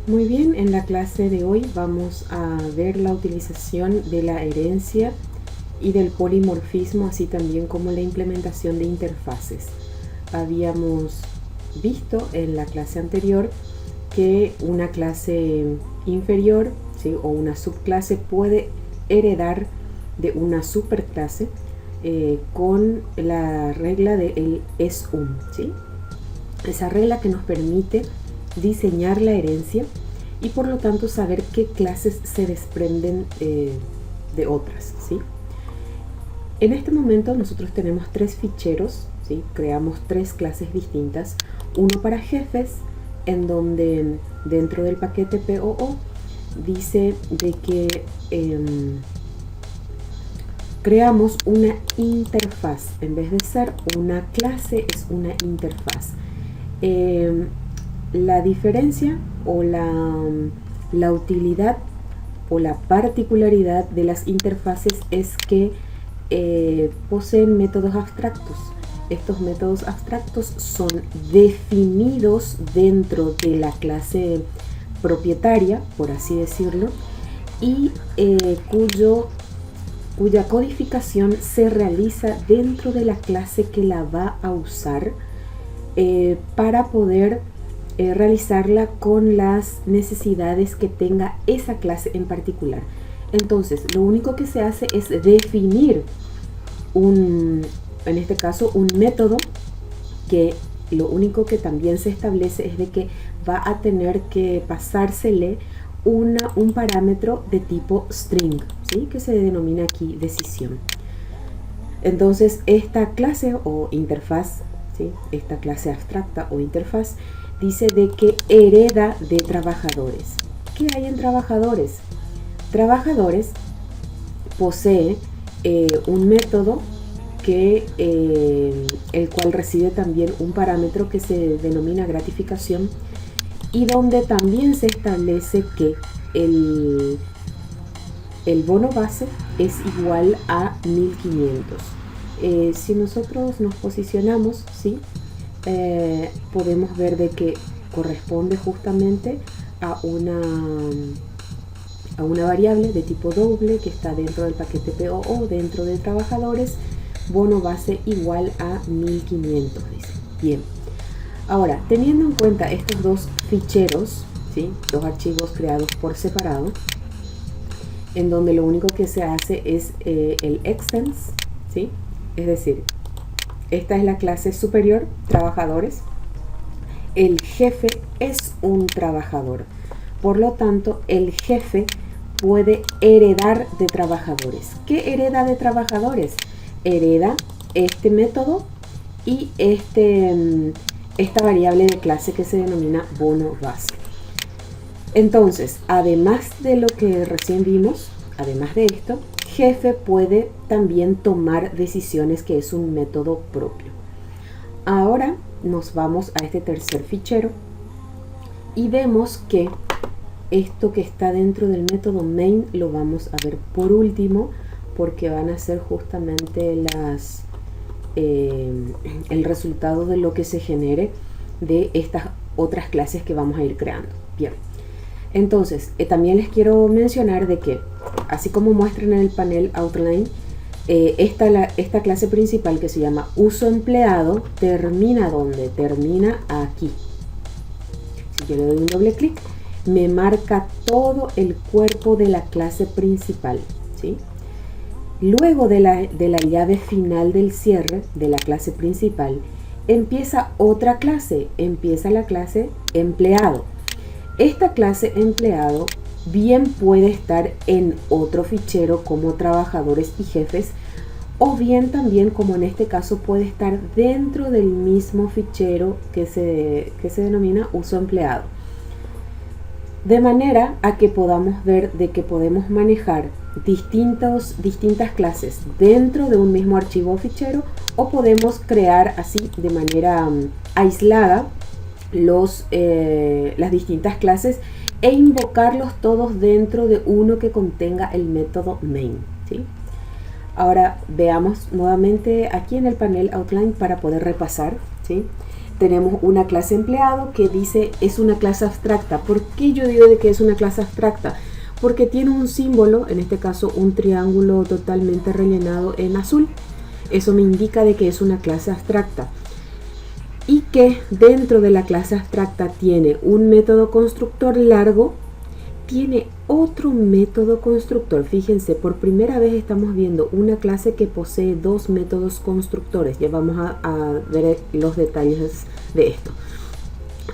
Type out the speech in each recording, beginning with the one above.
Muy bien, en la clase de hoy vamos a ver la utilización de la herencia y del polimorfismo, así también como la implementación de interfaces. Habíamos visto en la clase anterior que una clase inferior, ¿sí?, o una subclase puede heredar de una superclase con la regla de el es-un, ¿sí? Esa regla que nos permite diseñar la herencia y por lo tanto saber qué clases se desprenden de otras, ¿sí? En este momento nosotros tenemos tres ficheros, ¿sí? Creamos tres clases distintas, uno para jefes, en donde dentro del paquete POO dice de que creamos una interfaz. En vez de ser una clase, es una interfaz. La diferencia o la utilidad o la particularidad de las interfaces es que poseen métodos abstractos. Estos métodos abstractos son definidos dentro de la clase propietaria, por así decirlo, y cuya codificación se realiza dentro de la clase que la va a usar para poder realizarla con las necesidades que tenga esa clase en particular. Entonces, lo único que se hace es definir en este caso, un método que lo único que también se establece es de que va a tener que pasársele un parámetro de tipo string, ¿sí?, que se denomina aquí decisión. Entonces, esta clase o interfaz, ¿sí?, esta clase abstracta o interfaz, dice de que hereda de trabajadores. ¿Qué hay en trabajadores? Trabajadores posee un método que el cual recibe también un parámetro que se denomina gratificación y donde también se establece que el bono base es igual a 1500. Si nosotros nos posicionamos, ¿sí?, podemos ver de que corresponde justamente a una variable de tipo doble que está dentro del paquete POO, dentro de trabajadores, bono base igual a 1500, dice. Bien, ahora, teniendo en cuenta estos dos ficheros, ¿sí?, dos archivos creados por separado, en donde lo único que se hace es el extends, ¿sí?, es decir, esta es la clase superior, trabajadores. El jefe es un trabajador. Por lo tanto, el jefe puede heredar de trabajadores. ¿Qué hereda de trabajadores? Hereda este método y esta variable de clase que se denomina bono base. Entonces, además de lo que recién vimos, además de esto, jefe puede también tomar decisiones, que es un método propio. Ahora nos vamos a este tercer fichero y vemos que esto que está dentro del método main lo vamos a ver por último, porque van a ser justamente el resultado de lo que se genere de estas otras clases que vamos a ir creando. Bien, entonces también les quiero mencionar de que, así como muestran en el panel outline, esta clase principal, que se llama uso empleado, termina ¿dónde? Termina aquí. Si yo le doy un doble clic, me marca todo el cuerpo de la clase principal, ¿sí? Luego de la llave final del cierre de la clase principal, empieza otra clase, empieza la clase empleado. Esta clase empleado bien puede estar en otro fichero como trabajadores y jefes, o bien también, como en este caso, puede estar dentro del mismo fichero que se denomina uso empleado. De manera a que podamos ver de que podemos manejar distintas clases dentro de un mismo archivo o fichero, o podemos crear así de manera aislada las distintas clases e invocarlos todos dentro de uno que contenga el método main, ¿sí? Ahora veamos nuevamente aquí en el panel outline para poder repasar, ¿sí? tenemos una clase empleado que dice es una clase abstracta. ¿Por qué yo digo de que es una clase abstracta? Porque tiene un símbolo, en este caso un triángulo totalmente rellenado en azul. Eso me indica de que es una clase abstracta. Y que dentro de la clase abstracta tiene un método constructor largo, tiene otro método constructor. Fíjense, por primera vez estamos viendo una clase que posee dos métodos constructores. Ya vamos a ver los detalles de esto.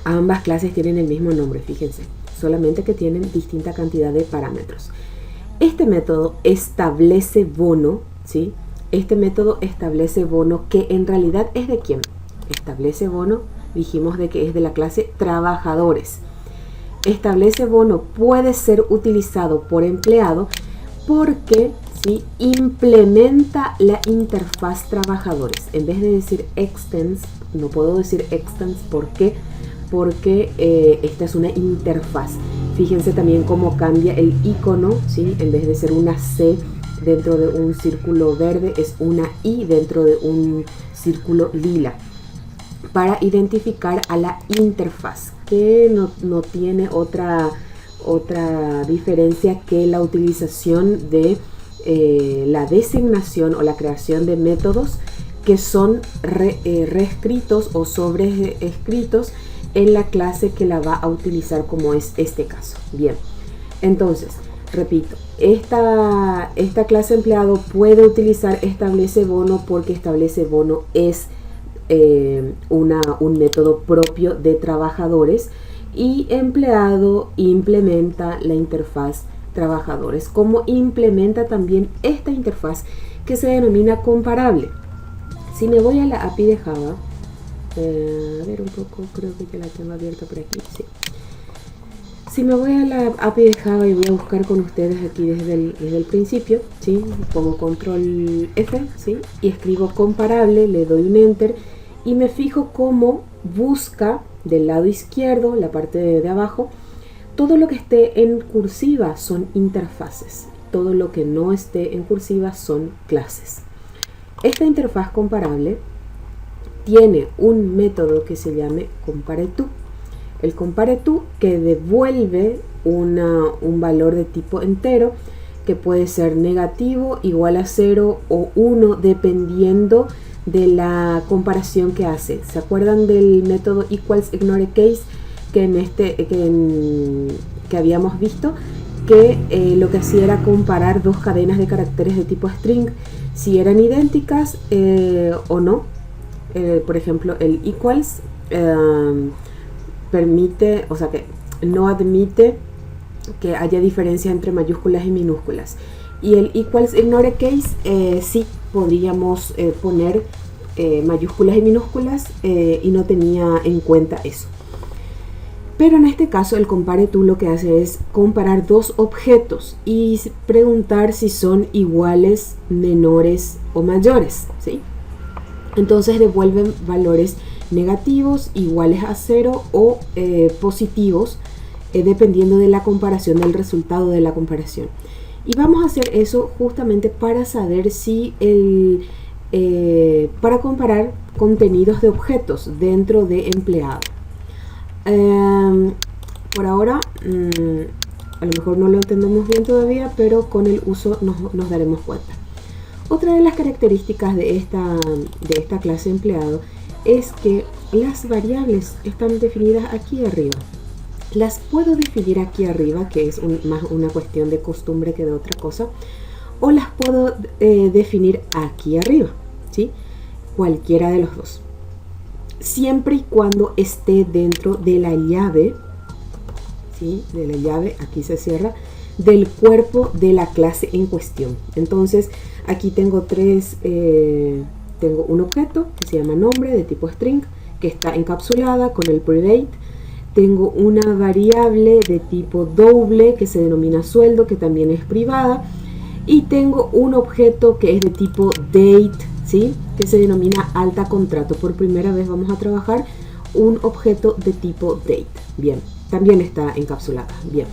Ambas clases tienen el mismo nombre, fíjense, solamente que tienen distinta cantidad de parámetros. Este método establece bono, ¿sí? Este método establece bono, que en realidad es de quién. Establece bono, dijimos de que es de la clase trabajadores. Establece bono puede ser utilizado por empleado porque, ¿sí?, implementa la interfaz trabajadores. En vez de decir extends, no puedo decir extends, ¿por qué? Porque esta es una interfaz. Fíjense también cómo cambia el icono, ¿sí? En vez de ser una C dentro de un círculo verde, es una I dentro de un círculo lila, para identificar a la interfaz, que no tiene otra diferencia que la utilización de la designación o la creación de métodos que son reescritos o sobreescritos en la clase que la va a utilizar, como es este caso. Bien, entonces, repito, esta clase empleado puede utilizar establece bono porque establece bono es un método propio de trabajadores, y empleado implementa la interfaz trabajadores, como implementa también esta interfaz que se denomina comparable. Si me voy a la API de Java, a ver un poco, creo que ya la tengo abierta por aquí, sí. Si me voy a la API de Java y voy a buscar con ustedes aquí desde el principio, ¿sí? Pongo control F, ¿sí?, y escribo comparable, le doy un enter y me fijo cómo busca del lado izquierdo, la parte de abajo, todo lo que esté en cursiva son interfaces, todo lo que no esté en cursiva son clases. Esta interfaz comparable tiene un método que se llame compareTo. El compareTo, que devuelve un valor de tipo entero, que puede ser negativo, igual a 0 o 1, dependiendo de la comparación que hace. ¿Se acuerdan del método equals ignore case que habíamos visto? Que lo que hacía era comparar dos cadenas de caracteres de tipo string, si eran idénticas o no. Por ejemplo, el equals permite, o sea que no admite que haya diferencia entre mayúsculas y minúsculas, y el equals ignore case sí podríamos poner mayúsculas y minúsculas y no tenía en cuenta eso. Pero en este caso el compareTo lo que hace es comparar dos objetos y preguntar si son iguales, menores o mayores, ¿sí? Entonces devuelven valores negativos, iguales a 0 o positivos, dependiendo de la comparación, del resultado de la comparación. Y vamos a hacer eso justamente para saber si para comparar contenidos de objetos dentro de empleado. Por ahora a lo mejor no lo entendemos bien todavía, pero con el uso nos daremos cuenta. Otra de las características de esta clase empleado es que las variables están definidas aquí arriba. Las puedo definir aquí arriba, que es más una cuestión de costumbre que de otra cosa, o las puedo definir aquí arriba, ¿sí? Cualquiera de los dos, siempre y cuando esté dentro de la llave, ¿sí?, de la llave, aquí se cierra, del cuerpo de la clase en cuestión. Entonces aquí tengo tengo un objeto que se llama nombre de tipo string, que está encapsulada con el private. Tengo una variable de tipo doble que se denomina sueldo, que también es privada, y tengo un objeto que es de tipo date, ¿sí?, que se denomina alta contrato. Por primera vez vamos a trabajar un objeto de tipo date. Bien, también está encapsulada. Bien,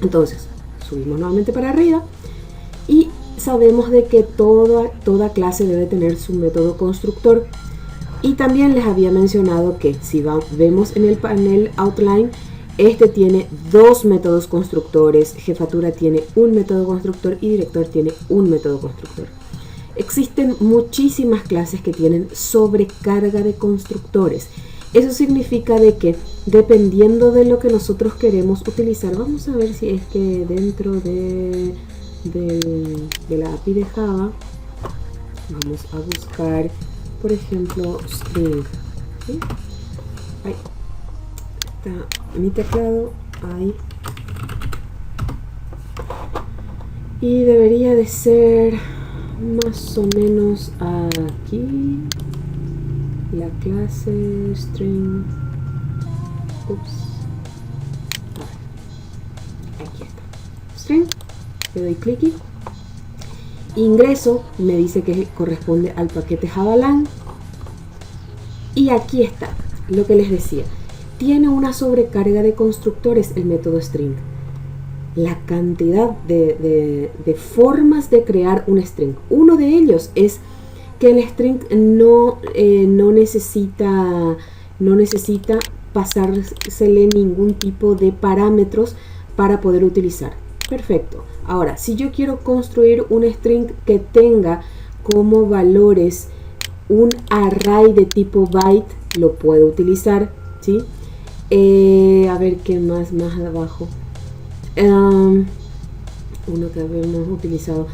entonces subimos nuevamente para arriba y sabemos de que toda clase debe tener su método constructor. Y también les había mencionado que si vemos en el panel outline, este tiene dos métodos constructores, jefatura tiene un método constructor y director tiene un método constructor. Existen muchísimas clases que tienen sobrecarga de constructores. Eso significa de que dependiendo de lo que nosotros queremos utilizar, vamos a ver si es que dentro de la API de Java, vamos a buscar, por ejemplo, string. ¿Sí? Ahí está mi teclado, ahí. Y debería de ser más o menos aquí. La clase string. Ups. Aquí está. String. Le doy clic. Ingreso. Me dice que corresponde al paquete javalang. Y aquí está. Lo que les decía. Tiene una sobrecarga de constructores el método string. La cantidad de formas de crear un string. Uno de ellos es que el string no necesita pasársele ningún tipo de parámetros para poder utilizar. Perfecto. Ahora, si yo quiero construir un string que tenga como valores un array de tipo byte, lo puedo utilizar, ¿sí? A ver qué más abajo. Uno que habíamos utilizado.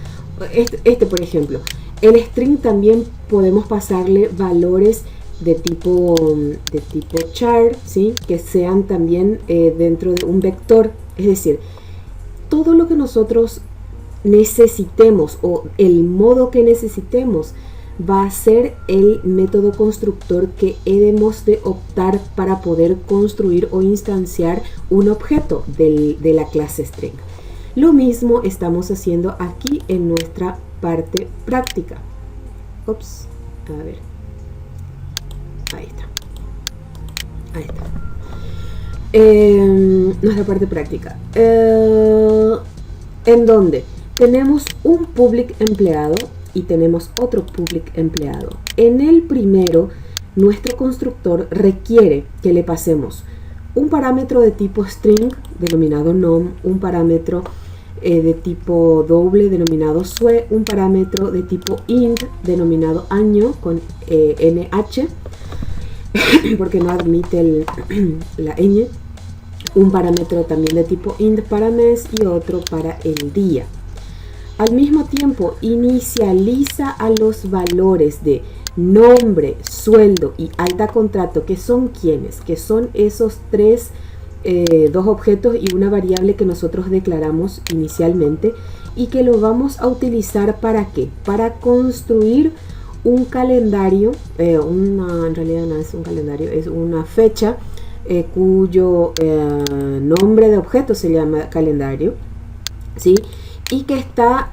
Este, por ejemplo. El string también podemos pasarle valores de tipo char, ¿sí? Que sean también dentro de un vector. Es decir, todo lo que nosotros necesitemos o el modo que necesitemos va a ser el método constructor que hemos de optar para poder construir o instanciar un objeto de la clase string. Lo mismo estamos haciendo aquí en nuestra parte práctica. Ups, a ver. Ahí está. Nuestra parte práctica. En donde tenemos un public empleado y tenemos otro public empleado. En el primero, nuestro constructor requiere que le pasemos un parámetro de tipo string denominado nom, un parámetro de tipo doble denominado sue, un parámetro de tipo int denominado año con nh porque no admite la ñ, un parámetro también de tipo int para mes y otro para el día. Al mismo tiempo inicializa a los valores de nombre, sueldo y alta contrato, que son quienes, que son esos dos objetos y una variable que nosotros declaramos inicialmente y que lo vamos a utilizar ¿para qué? Para construir un calendario, en realidad no es un calendario, es una fecha cuyo nombre de objeto se llama calendario, ¿sí? Y que está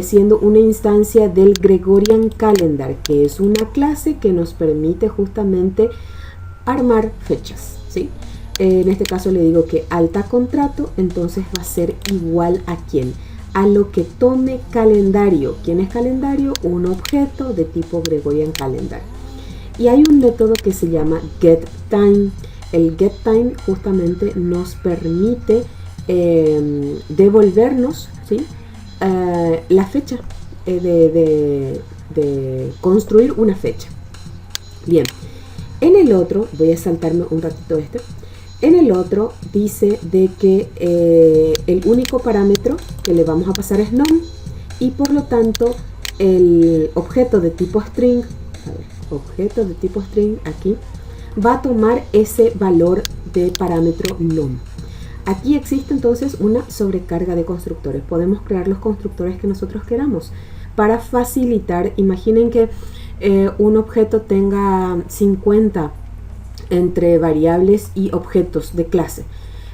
siendo una instancia del Gregorian Calendar, que es una clase que nos permite justamente armar fechas, ¿sí? En este caso le digo que alta contrato, entonces va a ser igual a quién, a lo que tome calendario. ¿Quién es calendario? Un objeto de tipo Gregorian Calendar. Y hay un método que se llama getTime. El getTime justamente nos permite devolvernos, ¿sí? La fecha de construir una fecha. Bien, en el otro, voy a saltarme un ratito en el otro dice de que el único parámetro que le vamos a pasar es nom y por lo tanto el objeto de tipo string, objeto de tipo string aquí, va a tomar ese valor de parámetro nom. Aquí existe entonces una sobrecarga de constructores. Podemos crear los constructores que nosotros queramos para facilitar. Imaginen que un objeto tenga 50 entre variables y objetos de clase.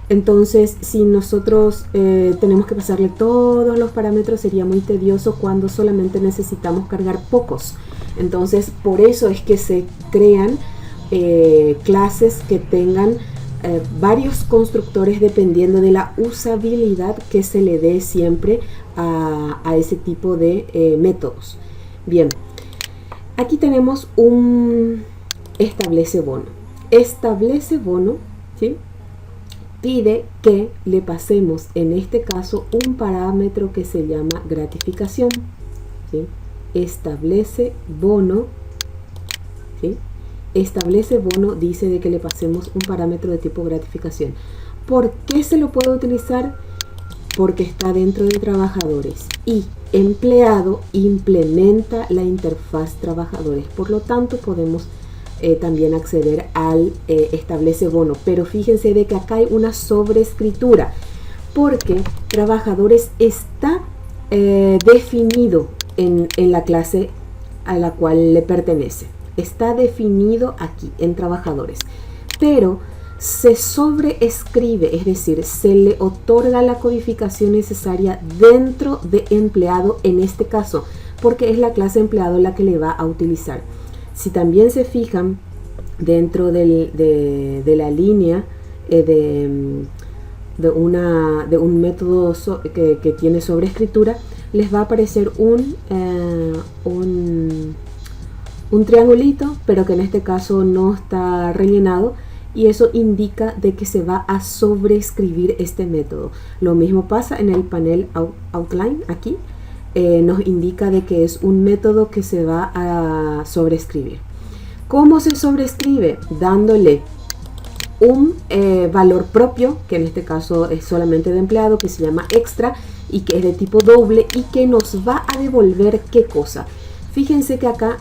Entonces, si nosotros tenemos que pasarle todos los parámetros, sería muy tedioso cuando solamente necesitamos cargar pocos. Entonces, por eso es que se crean clases que tengan varios constructores dependiendo de la usabilidad que se le dé siempre a ese tipo de métodos. Bien, aquí tenemos un establece bono. Establece bono, ¿sí? Pide que le pasemos, en este caso, un parámetro que se llama gratificación, ¿sí? Establece bono, ¿sí? Establece bono dice de que le pasemos un parámetro de tipo gratificación. ¿Por qué se lo puede utilizar? Porque está dentro de trabajadores y empleado implementa la interfaz trabajadores. Por lo tanto, podemos también acceder al establece bono. Pero fíjense de que acá hay una sobreescritura, porque trabajadores está definido en la clase a la cual le pertenece. Está definido aquí en trabajadores, pero se sobreescribe, es decir, se le otorga la codificación necesaria dentro de empleado en este caso, porque es la clase empleado la que le va a utilizar. Si también se fijan dentro de la línea de un método que tiene sobreescritura, les va a aparecer un triangulito, pero que en este caso no está rellenado, y eso indica de que se va a sobreescribir este método. Lo mismo pasa en el panel outline aquí, nos indica de que es un método que se va a sobreescribir. ¿Cómo se sobreescribe? Dándole un valor propio, que en este caso es solamente de empleado, que se llama extra y que es de tipo doble y que nos va a devolver ¿qué cosa? Fíjense que acá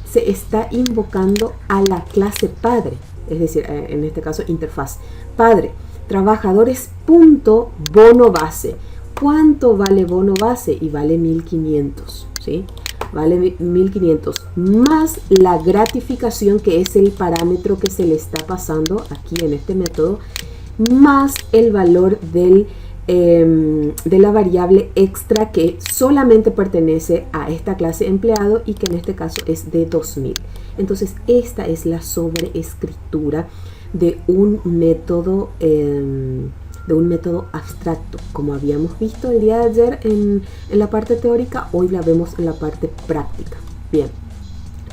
se está invocando a la clase padre, es decir, en este caso interfaz padre, trabajadores punto bono base. ¿Cuánto vale bono base? Y vale 1500, ¿sí? Vale 1500 más la gratificación, que es el parámetro que se le está pasando aquí en este método, más el valor de la variable extra, que solamente pertenece a esta clase empleado y que en este caso es de 2000. Entonces esta es la sobreescritura de un método abstracto, como habíamos visto el día de ayer en la parte teórica. Hoy la vemos en la parte práctica. Bien,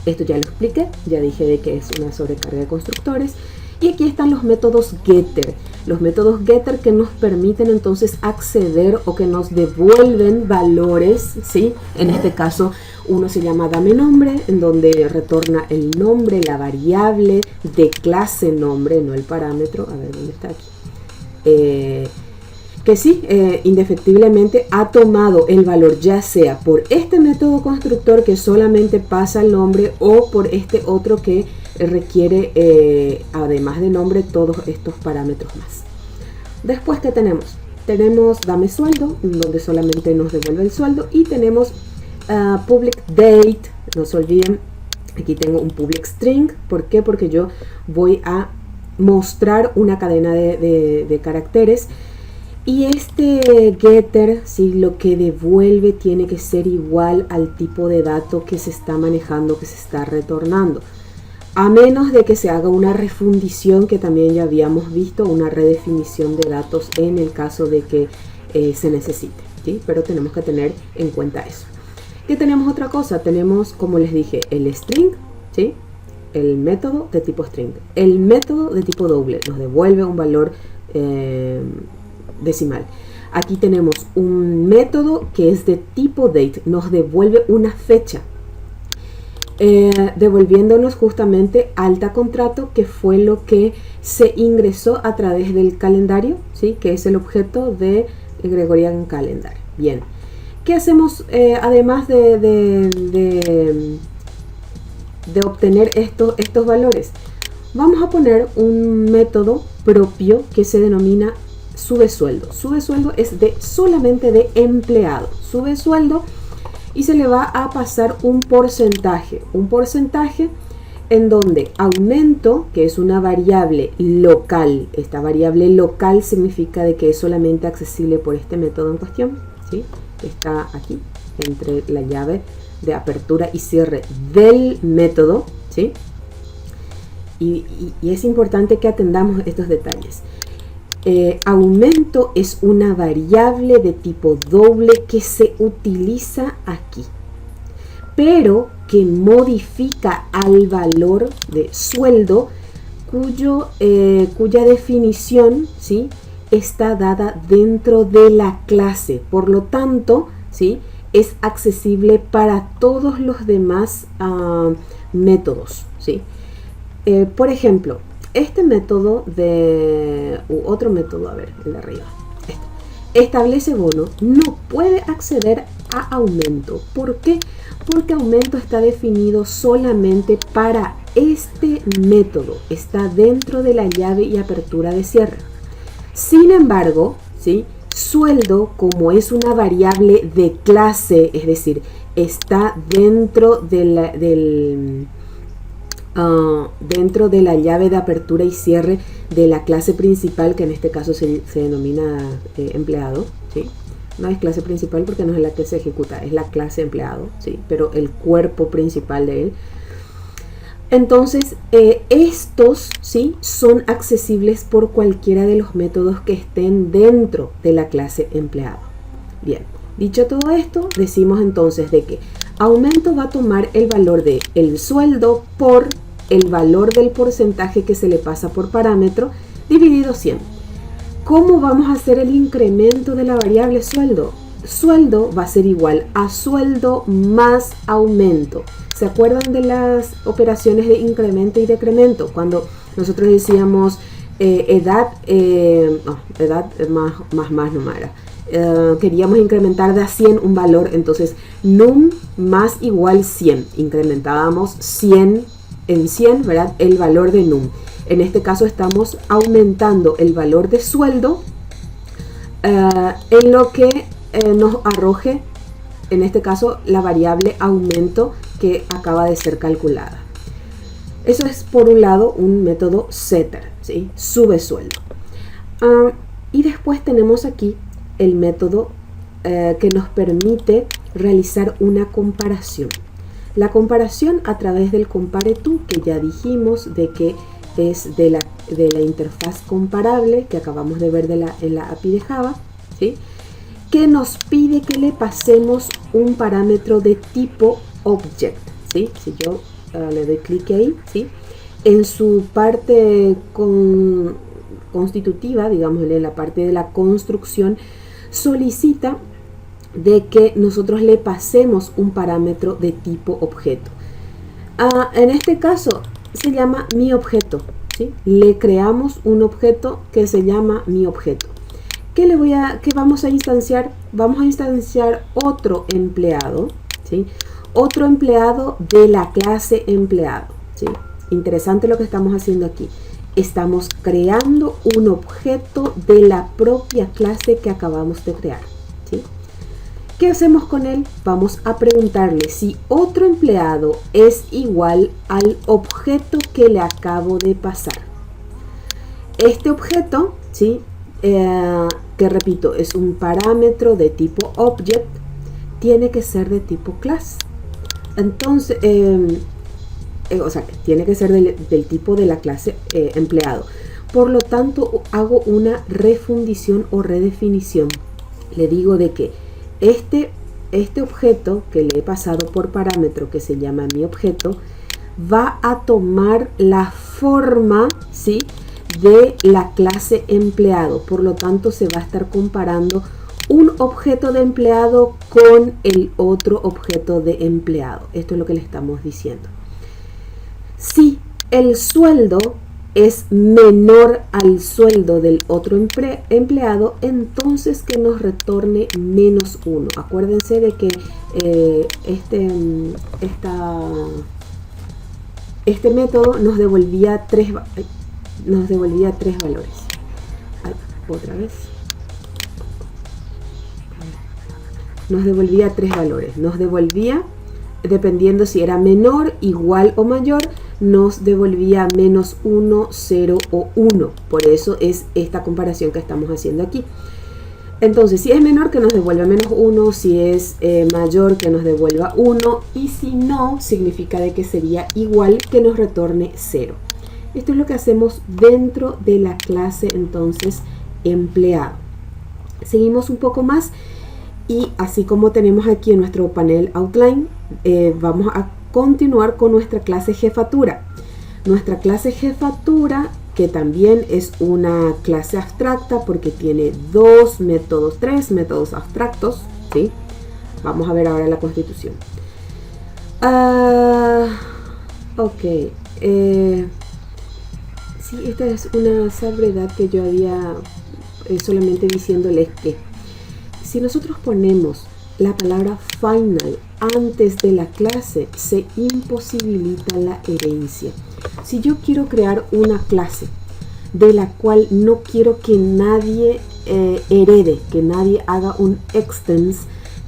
esto ya lo expliqué, ya dije de que es una sobrecarga de constructores. Y aquí están los métodos getter. Los métodos getter que nos permiten entonces acceder o que nos devuelven valores, ¿sí? En este caso uno se llama dame nombre, en donde retorna el nombre, la variable de clase nombre, no el parámetro. A ver, ¿dónde está aquí? Que sí, indefectiblemente ha tomado el valor, ya sea por este método constructor que solamente pasa el nombre, o por este otro que requiere, además de nombre, todos estos parámetros más. Después, ¿qué tenemos? Tenemos dame sueldo, donde solamente nos devuelve el sueldo, y tenemos public date. No se olviden, aquí tengo un public string. ¿Por qué? Porque yo voy a mostrar una cadena de caracteres, y este getter, ¿sí? Lo que devuelve tiene que ser igual al tipo de dato que se está manejando, que se está retornando, a menos de que se haga una refundición, que también ya habíamos visto, una redefinición de datos en el caso de que se necesite, ¿sí? Pero tenemos que tener en cuenta eso. ¿Qué tenemos? Otra cosa, tenemos, como les dije, el string, ¿sí? El método de tipo string, el método de tipo doble, nos devuelve un valor decimal. Aquí tenemos un método que es de tipo date, nos devuelve una fecha, devolviéndonos justamente alta contrato, que fue lo que se ingresó a través del calendario, ¿sí? Que es el objeto de Gregorian Calendar. Bien, ¿qué hacemos además de obtener estos valores? Vamos a poner un método propio que se denomina sube sueldo. Sube sueldo es solamente de empleado. Sube sueldo, y se le va a pasar un porcentaje en donde aumento, que es una variable local. Esta variable local significa de que es solamente accesible por este método en cuestión, ¿sí? Está aquí entre la llave de apertura y cierre del método, ¿sí? Y es importante que atendamos estos detalles. Aumento es una variable de tipo doble que se utiliza aquí. pero que modifica al valor de sueldo cuya definición, ¿sí?, está dada dentro de la clase. Por lo tanto, ¿sí?, es accesible para todos los demás métodos, ¿sí? Por ejemplo, este método otro método, a ver, el de arriba, establece bono, no puede acceder a aumento. ¿Por qué? Porque aumento está definido solamente para este método, está dentro de la llave y apertura de cierre. Sin embargo, ¿sí?, sueldo, como es una variable de clase, es decir, está dentro de dentro de la llave de apertura y cierre de la clase principal, que en este caso se denomina empleado, ¿sí? No es clase principal porque no es la que se ejecuta, es la clase empleado, ¿sí?, pero el cuerpo principal de él. Entonces, estos, ¿sí?, son accesibles por cualquiera de los métodos que estén dentro de la clase empleado. Bien, dicho todo esto, decimos entonces de que aumento va a tomar el valor de el sueldo por el valor del porcentaje que se le pasa por parámetro dividido 100. ¿Cómo vamos a hacer el incremento de la variable sueldo? Sueldo va a ser igual a sueldo más aumento. ¿Se acuerdan de las operaciones de incremento y decremento? Cuando nosotros decíamos edad más no era. Queríamos incrementar de a 100 un valor, entonces num más igual 100. Incrementábamos 100 en 100, ¿verdad?, el valor de num. En este caso estamos aumentando el valor de sueldo en lo que nos arroje, en este caso, la variable aumento que acaba de ser calculada. Eso es, por un lado, un método setter, ¿sí?, sube sueldo. Y después tenemos aquí el método que nos permite realizar una comparación. La comparación a través del compareTo, que ya dijimos de que es de la interfaz comparable que acabamos de ver en la API de Java, ¿sí?, que nos pide que le pasemos un parámetro de tipo object, ¿sí? Si yo le doy clic ahí, ¿sí?, en su parte constitutiva, digamos, en la parte de la construcción, solicita de que nosotros le pasemos un parámetro de tipo objeto. En este caso se llama mi objeto, ¿sí? Le creamos un objeto que se llama mi objeto. ¿Qué vamos a instanciar? Vamos a instanciar otro empleado, ¿sí?, otro empleado de la clase empleado, ¿sí? Interesante lo que estamos haciendo aquí. Estamos creando un objeto de la propia clase que acabamos de crear, ¿sí? ¿Qué hacemos con él? Vamos a preguntarle si otro empleado es igual al objeto que le acabo de pasar. Este objeto, ¿sí?, que repito, es un parámetro de tipo object, tiene que ser de tipo class. Entonces, o sea, tiene que ser del tipo de la clase empleado. Por lo tanto, hago una refundición o redefinición. Le digo de que este objeto que le he pasado por parámetro, que se llama mi objeto, va a tomar la forma, ¿sí?, de la clase empleado. Por lo tanto, se va a estar comparando un objeto de empleado con el otro objeto de empleado. Esto es lo que le estamos diciendo. Si el sueldo es menor al sueldo del otro empleado, entonces que nos retorne menos 1. Acuérdense de que este método nos devolvía tres valores. Otra vez. Nos devolvía 3 valores. Nos devolvía, dependiendo si era menor, igual o mayor, nos devolvía menos 1, 0 o 1. Por eso es esta comparación que estamos haciendo aquí. Entonces, si es menor, que nos devuelva menos 1, si es mayor, que nos devuelva 1, y si no, significa de que sería igual, que nos retorne 0. Esto es lo que hacemos dentro de la clase, entonces, empleado. Seguimos un poco más Y así como tenemos aquí en nuestro panel outline, vamos a continuar con nuestra clase jefatura. Nuestra clase jefatura, que también es una clase abstracta porque tiene tres métodos abstractos, ¿sí? Vamos a ver ahora la constitución. Ok. Sí, esta es una salvedad que yo había solamente diciéndoles que si nosotros ponemos la palabra final antes de la clase, se imposibilita la herencia. Si yo quiero crear una clase de la cual no quiero que nadie herede, que nadie haga un extens,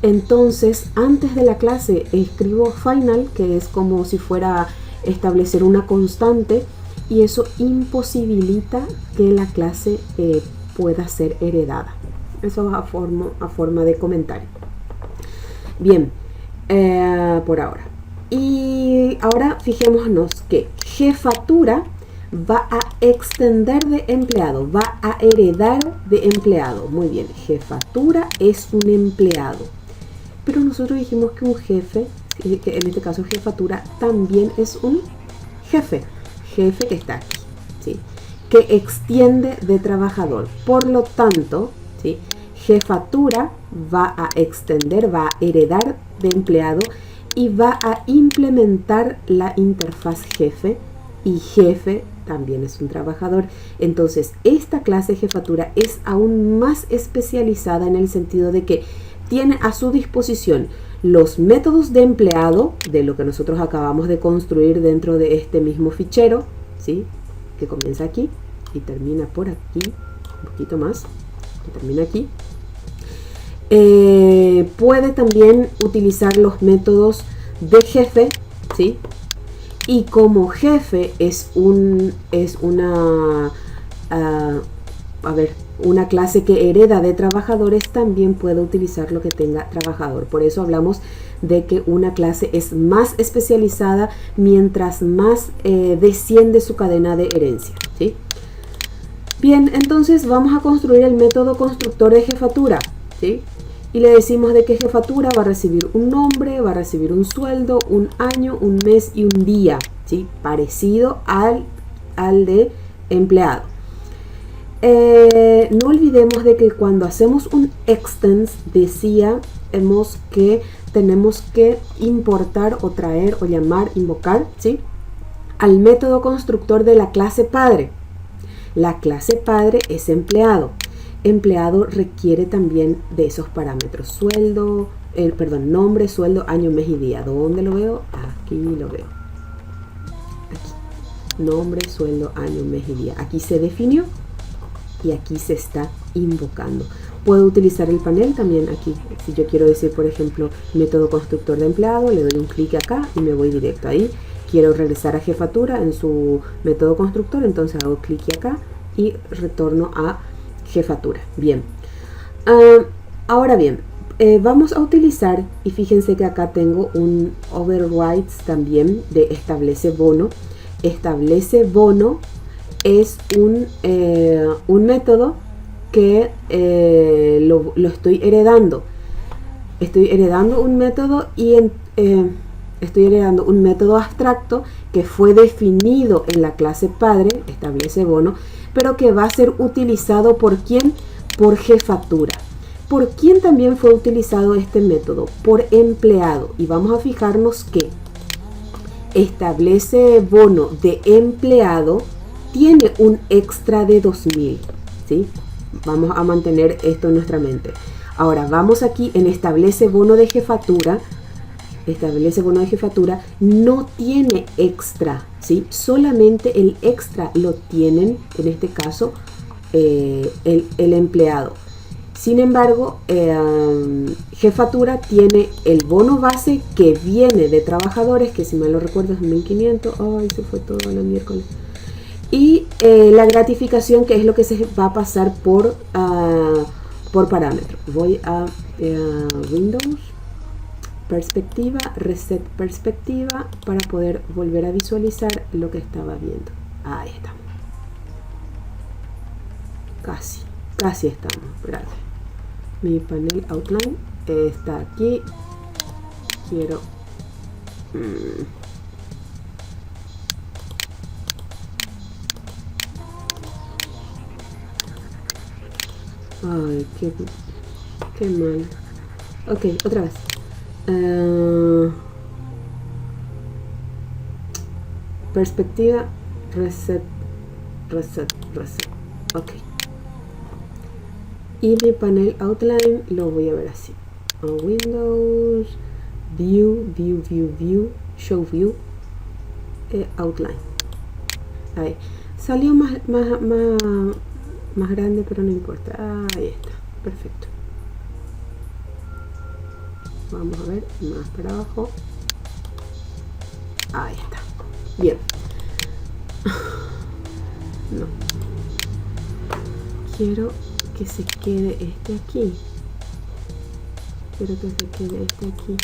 entonces antes de la clase escribo final, que es como si fuera establecer una constante, y eso imposibilita que la clase pueda ser heredada. Eso a forma de comentario. Bien, por ahora. Y ahora fijémonos que jefatura va a extender de empleado, va a heredar de empleado. Muy bien, jefatura es un empleado. Pero nosotros dijimos que un jefe, que en este caso jefatura, también es un jefe. Jefe que está aquí, ¿sí? Que extiende de trabajador. Por lo tanto, ¿sí? Jefatura va a extender, va a heredar de empleado y va a implementar la interfaz jefe, y jefe también es un trabajador. Entonces, esta clase jefatura es aún más especializada en el sentido de que tiene a su disposición los métodos de empleado, de lo que nosotros acabamos de construir dentro de este mismo fichero, ¿sí? Que comienza aquí y termina por aquí, un poquito más, y termina aquí. Puede también utilizar los métodos de jefe, ¿sí? Y como jefe es una clase que hereda de trabajadores, también puede utilizar lo que tenga trabajador. Por eso hablamos de que una clase es más especializada mientras más desciende su cadena de herencia, ¿sí? Bien, entonces vamos a construir el método constructor de jefatura, ¿sí? Y le decimos de que jefatura va a recibir un nombre, va a recibir un sueldo, un año, un mes y un día, ¿sí? Parecido al de empleado. No olvidemos de que cuando hacemos un extens, decíamos que tenemos que importar o traer o llamar, invocar, ¿sí? Al método constructor de la clase padre. La clase padre es empleado. Empleado requiere también de esos parámetros. Nombre, sueldo, año, mes y día. ¿Dónde lo veo? Aquí lo veo. Aquí. Nombre, sueldo, año, mes y día. Aquí se definió y aquí se está invocando. Puedo utilizar el panel también aquí. Si yo quiero decir, por ejemplo, método constructor de empleado, le doy un clic acá y me voy directo ahí. Quiero regresar a jefatura en su método constructor, entonces hago clic acá y retorno a jefatura. Bien. Ahora bien, vamos a utilizar, y fíjense que acá tengo un overrides también de establece bono. Establece bono es un método que lo estoy heredando. Estoy heredando un método y estoy heredando un método abstracto que fue definido en la clase padre, establece bono, pero que va a ser utilizado ¿por quién? Por jefatura. ¿Por quién también fue utilizado este método? Por empleado. Y vamos a fijarnos que establece bono de empleado tiene un extra de 2000, ¿sí? Vamos a mantener esto en nuestra mente. Ahora vamos aquí en establece bono de jefatura. Establece bono de jefatura no tiene extra, ¿sí? Solamente el extra lo tienen, en este caso, el empleado. Sin embargo, jefatura tiene el bono base que viene de trabajadores, que si mal no recuerdo es 1500. Ay, se fue todo a la miércoles. Y la gratificación, que es lo que se va a pasar por parámetro. Voy a Windows, perspectiva, reset perspectiva, para poder volver a visualizar lo que estaba viendo. Ahí estamos. Casi estamos. Gracias. Mi panel outline. está aquí. Quiero... Ay, qué mal. Ok, otra vez. Perspectiva, reset. Ok. Y mi panel outline lo voy a ver así. Windows, view, show view, outline. Ahí. Salió más grande, pero no importa. Ahí está. Perfecto. Vamos a ver más para abajo. Ahí está. Bien. No. Quiero que se quede este aquí. Quiero que se quede este aquí.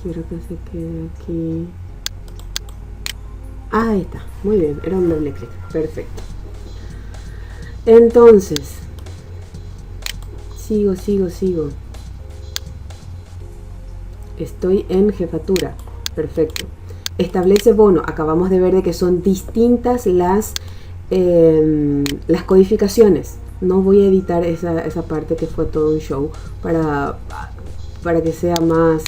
Quiero que se quede aquí. Ahí está. Muy bien. Era un doble clic. Perfecto. Entonces. Sigo. Estoy en jefatura. Perfecto. Establece bono. Acabamos de ver de que son distintas las codificaciones. No voy a editar esa parte que fue todo un show para que sea más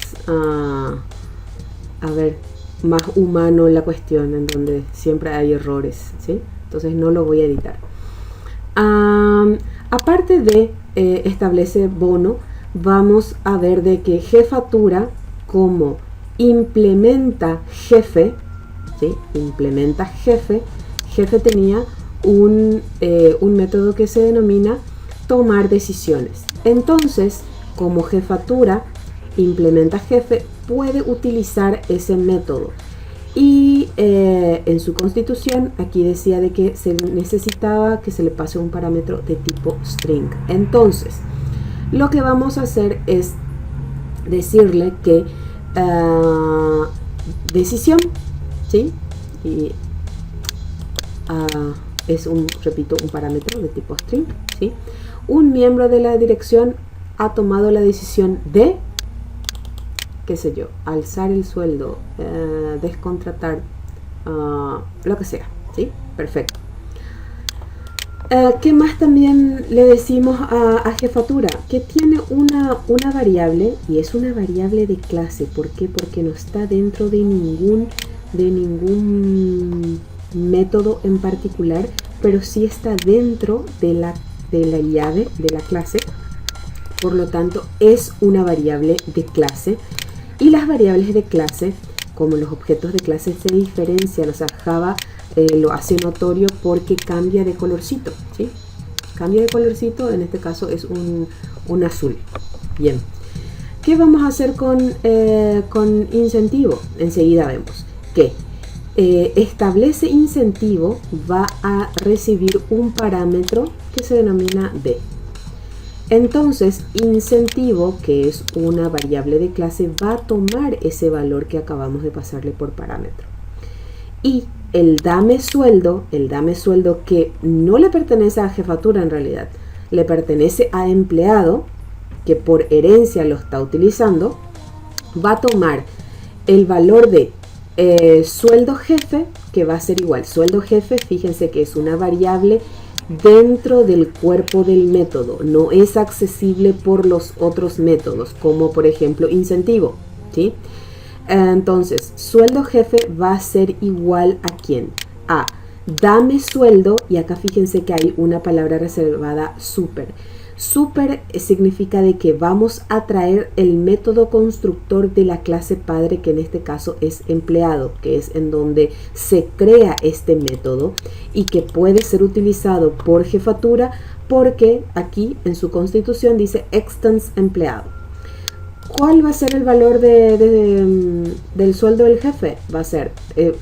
más humano la cuestión, en donde siempre hay errores, ¿sí? Entonces no lo voy a editar. Aparte de establece bono, vamos a ver de que jefatura como implementa jefe, ¿sí? Implementa jefe. Jefe tenía un método que se denomina tomar decisiones. Entonces, como jefatura implementa jefe, puede utilizar ese método. Y en su constitución aquí decía de que se necesitaba que se le pase un parámetro de tipo string. Entonces, lo que vamos a hacer es decirle que decisión, ¿sí? Y es repito, un parámetro de tipo string, ¿sí? Un miembro de la dirección ha tomado la decisión de, qué sé yo, alzar el sueldo, descontratar, lo que sea, ¿sí? Perfecto. ¿Qué más también le decimos a jefatura? Que tiene una variable, y es una variable de clase. ¿Por qué? Porque no está dentro de ningún método en particular, pero sí está dentro de la llave de la clase. Por lo tanto, es una variable de clase. Y las variables de clase, como los objetos de clase, se diferencian. O sea, Java lo hace notorio porque cambia de colorcito, ¿sí? Cambia de colorcito, en este caso es un azul. Bien. ¿Qué vamos a hacer con incentivo? Enseguida vemos que establece incentivo, va a recibir un parámetro que se denomina D. Entonces, incentivo, que es una variable de clase, va a tomar ese valor que acabamos de pasarle por parámetro. Y el dame sueldo que no le pertenece a jefatura en realidad, le pertenece a empleado, que por herencia lo está utilizando, va a tomar el valor de sueldo jefe, que va a ser igual. Sueldo jefe, fíjense que es una variable dentro del cuerpo del método, no es accesible por los otros métodos, como por ejemplo incentivo, ¿sí? Entonces, sueldo jefe va a ser igual a ¿quién? A dame sueldo, y acá fíjense que hay una palabra reservada super. Super significa de que vamos a traer el método constructor de la clase padre, que en este caso es empleado, que es en donde se crea este método y que puede ser utilizado por jefatura, porque aquí en su constitución dice extends empleado. ¿Cuál va a ser el valor del sueldo del jefe? Va a ser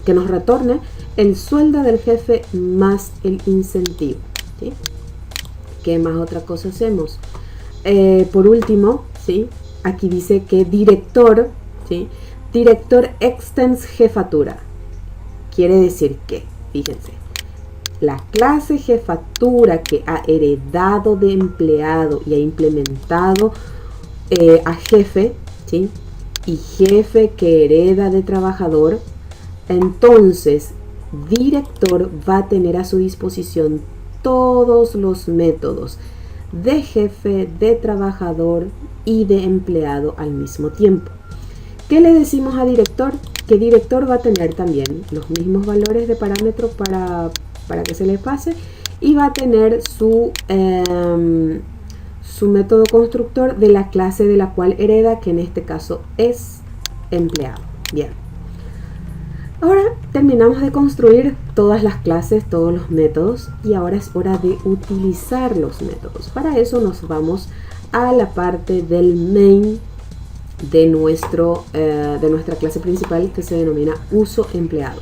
que nos retorne el sueldo del jefe más el incentivo, ¿sí? ¿Qué más otra cosa hacemos? Por último, ¿sí? Aquí dice que director, ¿sí? Director extends jefatura. Quiere decir que, fíjense, la clase jefatura que ha heredado de empleado y ha implementado a jefe, ¿sí? Y jefe que hereda de trabajador, entonces director va a tener a su disposición todos los métodos de jefe, de trabajador y de empleado al mismo tiempo. ¿Qué le decimos a director? Que director va a tener también los mismos valores de parámetro para que se le pase, y va a tener su método constructor de la clase de la cual hereda, que en este caso es empleado. Bien. Ahora terminamos de construir todas las clases, todos los métodos, y ahora es hora de utilizar los métodos. Para eso nos vamos a la parte del main de nuestra clase principal, que se denomina uso empleado.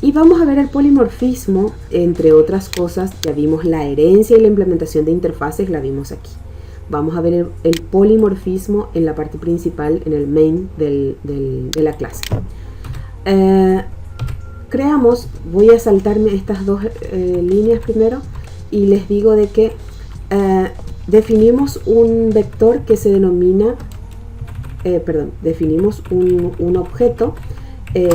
Y vamos a ver el polimorfismo, entre otras cosas. Ya vimos la herencia y la implementación de interfaces, la vimos aquí. Vamos a ver el polimorfismo en la parte principal, en el main de la clase. Voy a saltarme estas dos líneas primero, y les digo de que definimos un vector que se denomina, definimos un objeto,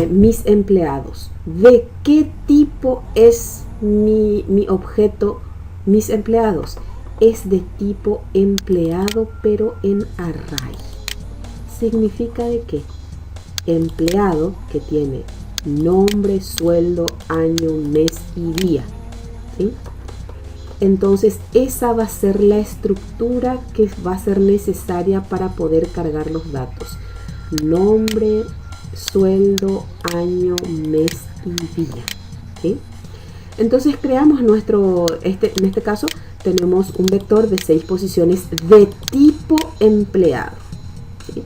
mis empleados. ¿De qué tipo es mi objeto, mis empleados? Es de tipo empleado, pero en array. ¿Significa de qué? Empleado que tiene nombre, sueldo, año, mes y día, ¿sí? Entonces esa va a ser la estructura que va a ser necesaria para poder cargar los datos: nombre, sueldo, año, mes y día, ¿sí? Entonces creamos en este caso tenemos un vector de 6 posiciones de tipo empleado, ¿sí?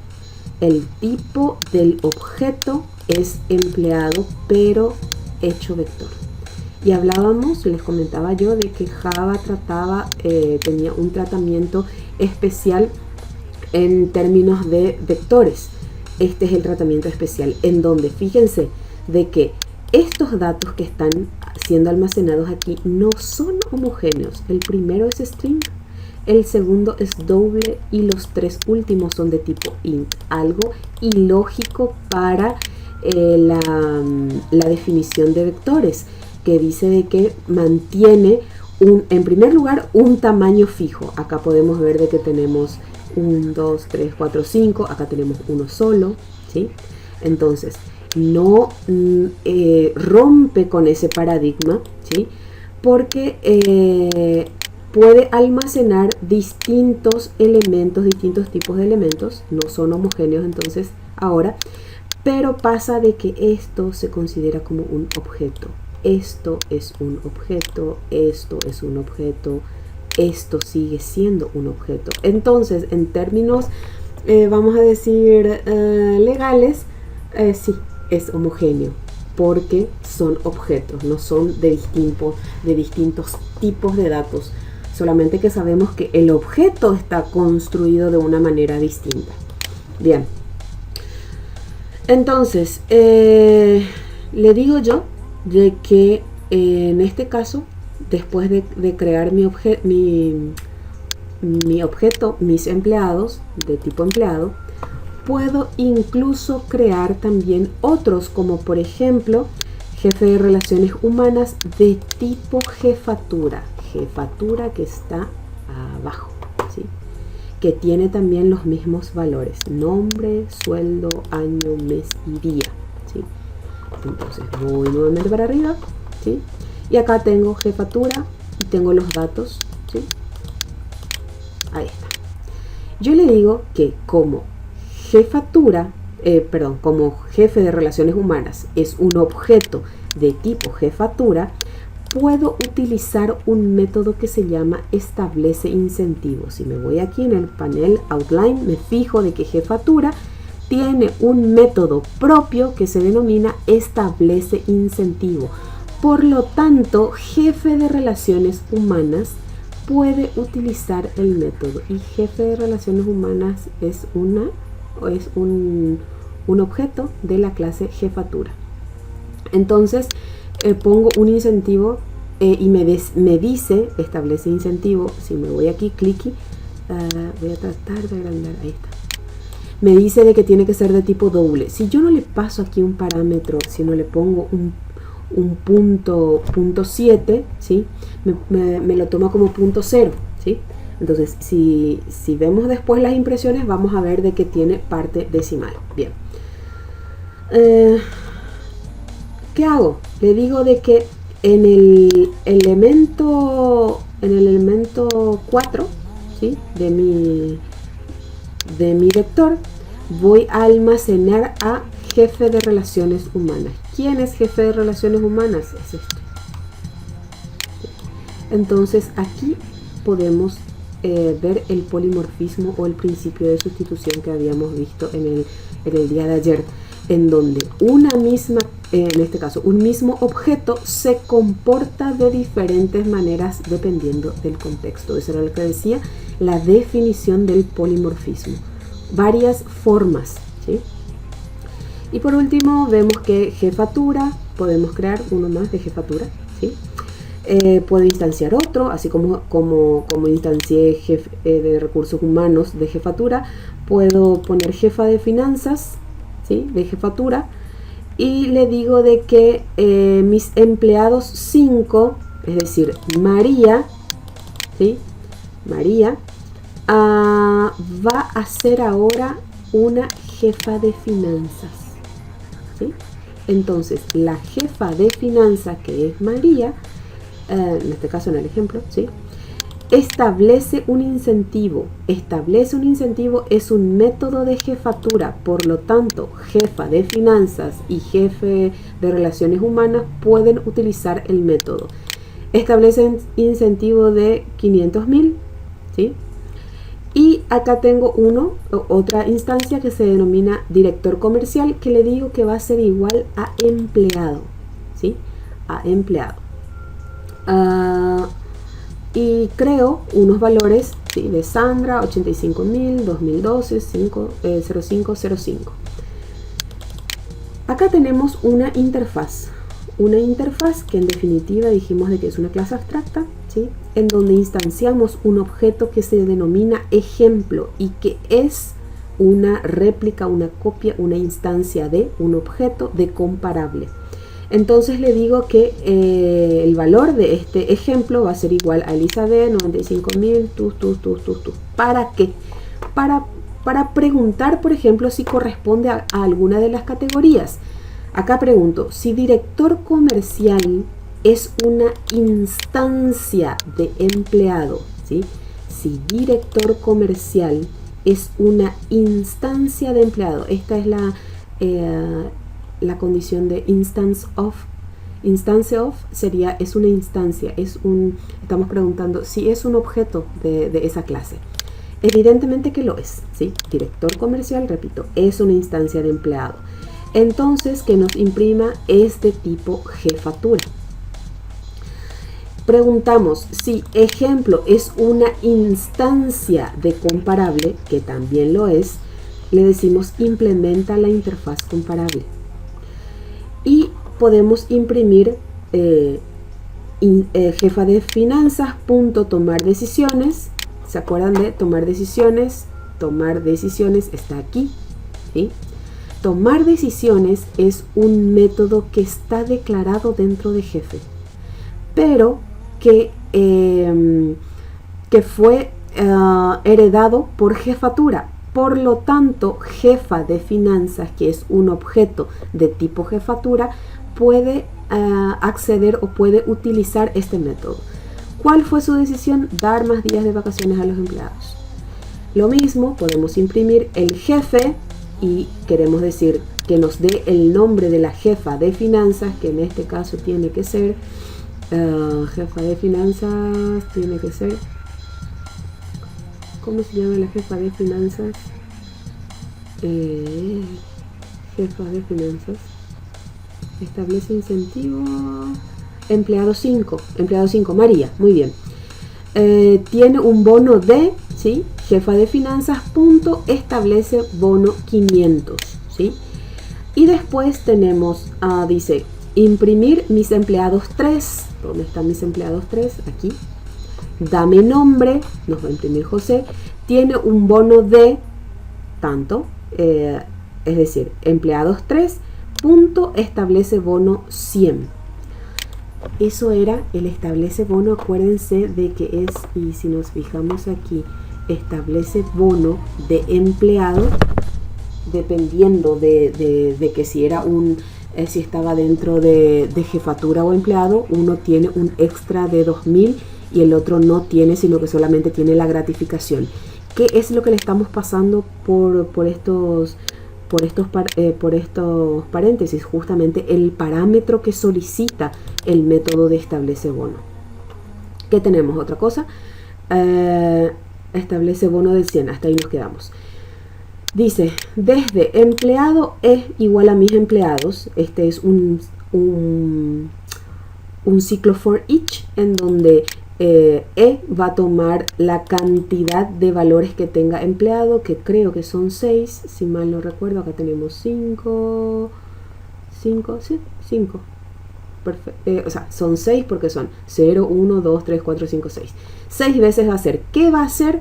El tipo del objeto es empleado, pero hecho vector. Y les comentaba yo de que Java tenía un tratamiento especial en términos de vectores. Este es el tratamiento especial, en donde fíjense de que estos datos que están siendo almacenados aquí no son homogéneos. El primero es string, el segundo es doble, y los 3 últimos son de tipo int, algo ilógico para la definición de vectores, que dice de que mantiene en primer lugar un tamaño fijo. Acá podemos ver de que tenemos 1, 2, 3, 4, 5, acá tenemos uno solo, ¿sí? Entonces no rompe con ese paradigma, ¿sí? Porque puede almacenar distintos elementos, distintos tipos de elementos, no son homogéneos entonces ahora, pero pasa de que esto se considera como un objeto. Esto es un objeto, esto es un objeto, esto sigue siendo un objeto. Entonces, en términos, vamos a decir, legales, sí, es homogéneo, porque son objetos, no son de distintos tipos de datos. Solamente que sabemos que el objeto está construido de una manera distinta. Bien. Entonces, le digo yo de que en este caso, después de crear mi objeto, mis empleados, de tipo empleado, puedo incluso crear también otros, como por ejemplo, jefe de relaciones humanas de tipo jefatura. Jefatura que está abajo, ¿sí? Que tiene también los mismos valores: nombre, sueldo, año, mes y día, ¿sí? Entonces voy nuevamente para arriba, ¿sí? Y acá tengo jefatura y tengo los datos, ¿sí? Ahí está. Yo le digo que como jefatura, como jefe de relaciones humanas es un objeto de tipo jefatura, puedo utilizar un método que se llama establece incentivo. Si me voy aquí en el panel outline, me fijo de que jefatura tiene un método propio que se denomina establece incentivo. Por lo tanto, jefe de relaciones humanas puede utilizar el método, y jefe de relaciones humanas es un objeto de la clase jefatura. Entonces pongo un incentivo me dice, establece incentivo. Si me voy aquí, clicky, voy a tratar de agrandar, ahí está. Me dice de que tiene que ser de tipo doble. Si yo no le paso aquí un parámetro, sino le pongo un punto 7, ¿sí? me lo toma como punto 0, ¿sí? Entonces, si vemos después las impresiones, vamos a ver de que tiene parte decimal. Bien. ¿Qué hago? Le digo de que en el elemento 4, ¿sí? de mi vector, voy a almacenar a jefe de relaciones humanas. ¿Quién es jefe de relaciones humanas? Es este. Entonces aquí podemos ver el polimorfismo o el principio de sustitución que habíamos visto en el día de ayer, en donde una misma, en este caso, un mismo objeto se comporta de diferentes maneras dependiendo del contexto. Eso era lo que decía la definición del polimorfismo. Varias formas, ¿sí? Y por último vemos que jefatura, podemos crear uno más de jefatura, ¿sí? Puedo instanciar otro, así como instancié jefe de recursos humanos de jefatura. Puedo poner jefa de finanzas, ¿sí? De jefatura, y le digo de que mis empleados 5, es decir, María, ¿sí? María va a ser ahora una jefa de finanzas, ¿sí? Entonces la jefa de finanzas, que es María, en este caso en el ejemplo, ¿sí? Establece un incentivo. Establece un incentivo es un método de jefatura. Por lo tanto, jefa de finanzas y jefe de relaciones humanas pueden utilizar el método. Establecen incentivo de 500.000, ¿sí? Y acá tengo otra instancia que se denomina director comercial, que le digo que va a ser igual a empleado, ¿sí? A empleado. Y creo unos valores, ¿sí? De Sandra, 85.000, 2012, 0505. Acá tenemos una interfaz que en definitiva dijimos de que es una clase abstracta, ¿sí? En donde instanciamos un objeto que se denomina ejemplo y que es una réplica, una copia, una instancia de un objeto de comparable. Entonces le digo que el valor de este ejemplo va a ser igual a Elizabeth, 95.000, ¿Para qué? Para preguntar, por ejemplo, si corresponde a alguna de las categorías. Acá pregunto, si director comercial es una instancia de empleado, ¿sí? Si director comercial es una instancia de empleado, esta es la condición de instance of. Instance of sería, es una instancia, estamos preguntando si es un objeto de esa clase. Evidentemente que lo es, ¿sí? Director comercial, repito, es una instancia de empleado. Entonces, que nos imprima es de tipo jefatura. Preguntamos si ejemplo es una instancia de comparable, que también lo es, le decimos implementa la interfaz comparable. Y podemos imprimir jefa de finanzas, punto tomar decisiones. ¿Se acuerdan de tomar decisiones? Tomar decisiones está aquí, ¿sí? Tomar decisiones es un método que está declarado dentro de jefe, pero que fue heredado por jefatura. Por lo tanto, jefa de finanzas, que es un objeto de tipo jefatura, puede acceder o puede utilizar este método. ¿Cuál fue su decisión? Dar más días de vacaciones a los empleados. Lo mismo, podemos imprimir el jefe y queremos decir que nos dé el nombre de la jefa de finanzas, que en este caso tiene que ser jefa de finanzas, tiene que ser, ¿cómo se llama la jefa de finanzas? Jefa de finanzas, establece incentivo, empleado 5, María, muy bien. Tiene un bono de, ¿sí? Jefa de finanzas, punto, establece bono 500, ¿sí? Y después tenemos, dice, imprimir mis empleados 3. ¿Dónde están mis empleados 3? Aquí. Dame nombre, nos va a imprimir José. Tiene un bono de tanto, es decir, empleados 3, punto, establece bono 100. Eso era el establece bono. Acuérdense de que es, y si nos fijamos aquí, establece bono de empleado, dependiendo de que si era si estaba dentro de jefatura o empleado, uno tiene un extra de 2.000 y el otro no tiene, sino que solamente tiene la gratificación. ¿Qué es lo que le estamos pasando por estos paréntesis? Justamente el parámetro que solicita el método de establece bono. ¿Qué tenemos? Otra cosa. Establece bono del 100. Hasta ahí nos quedamos. Dice, desde empleado es igual a mis empleados. Este es un ciclo for each, en donde va a tomar la cantidad de valores que tenga empleado, que creo que son 6, si mal no recuerdo. Acá tenemos 5, sí, 5. O sea, son 6 porque son 0, 1, 2, 3, 4, 5, 6. 6 veces va a ser. ¿Qué va a hacer?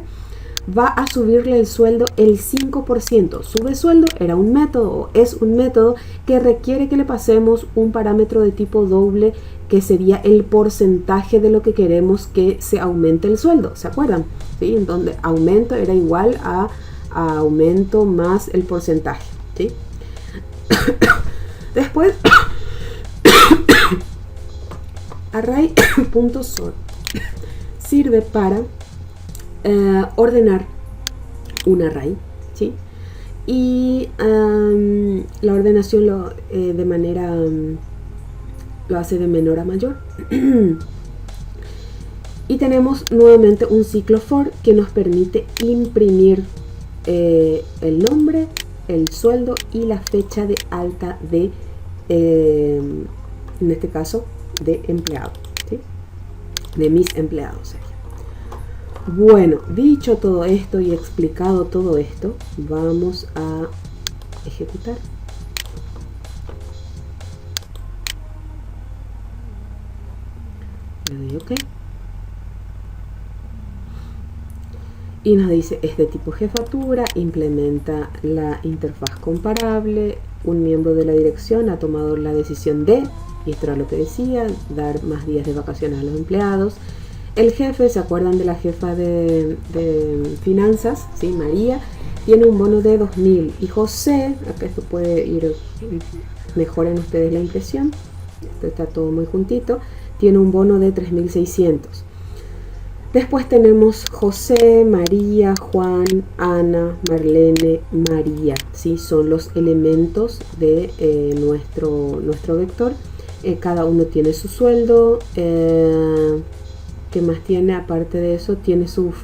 Va a subirle el sueldo el 5%. Sube sueldo era un método, o es un método que requiere que le pasemos un parámetro de tipo doble, que sería el porcentaje de lo que queremos que se aumente el sueldo. ¿Se acuerdan? ¿Sí? En donde aumento era igual a aumento más el porcentaje. ¿Sí? Después, array.sort sirve para ordenar un array, ¿sí? Y la ordenación lo hace de menor a mayor. Y tenemos nuevamente un ciclo for que nos permite imprimir el nombre, el sueldo y la fecha de alta de, en este caso, de empleado, ¿sí? De mis empleados. Bueno, dicho todo esto y explicado todo esto, vamos a ejecutar. Le doy OK. Y nos dice, es de tipo jefatura, implementa la interfaz comparable, un miembro de la dirección ha tomado la decisión de, y esto era lo que decía, dar más días de vacaciones a los empleados. El jefe, ¿se acuerdan de la jefa de finanzas? ¿Sí? María, tiene un bono de 2.000. Y José, acá esto puede ir, mejoren ustedes la impresión, esto está todo muy juntito, tiene un bono de 3.600. Después tenemos José, María, Juan, Ana, Marlene, María, ¿sí? Son los elementos de nuestro vector. Cada uno tiene su sueldo. ¿Qué más tiene? Aparte de eso, tiene su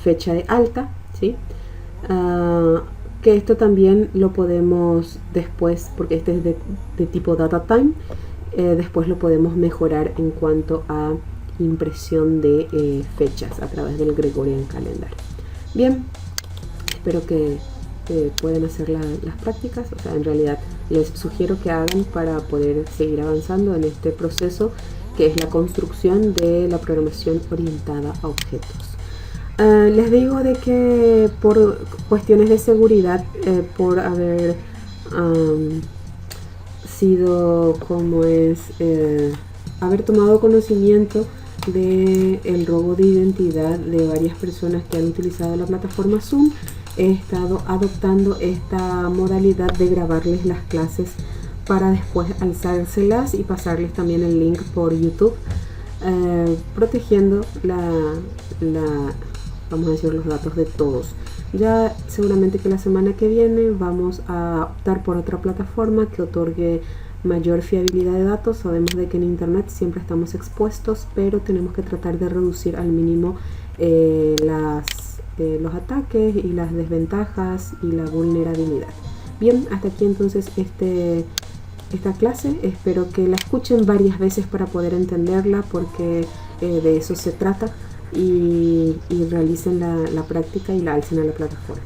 fecha de alta, ¿sí? Que esto también lo podemos después, porque este es de tipo data time, después lo podemos mejorar en cuanto a impresión de fechas a través del Gregorian Calendar. Bien, espero que puedan hacer las prácticas. O sea, en realidad les sugiero que hagan para poder seguir avanzando en este proceso, que es la construcción de la programación orientada a objetos. Les digo de que por cuestiones de seguridad, por haber sido haber tomado conocimiento del robo de identidad de varias personas que han utilizado la plataforma Zoom, he estado adoptando esta modalidad de grabarles las clases para después alzárselas y pasarles también el link por YouTube, protegiendo vamos a decir, los datos de todos. Ya seguramente que la semana que viene vamos a optar por otra plataforma que otorgue mayor fiabilidad de datos. Sabemos de que en internet siempre estamos expuestos, pero tenemos que tratar de reducir al mínimo los ataques y las desventajas y la vulnerabilidad. Bien, hasta aquí entonces esta clase. Espero que la escuchen varias veces para poder entenderla, porque de eso se trata, y realicen la práctica y la alcen a la plataforma.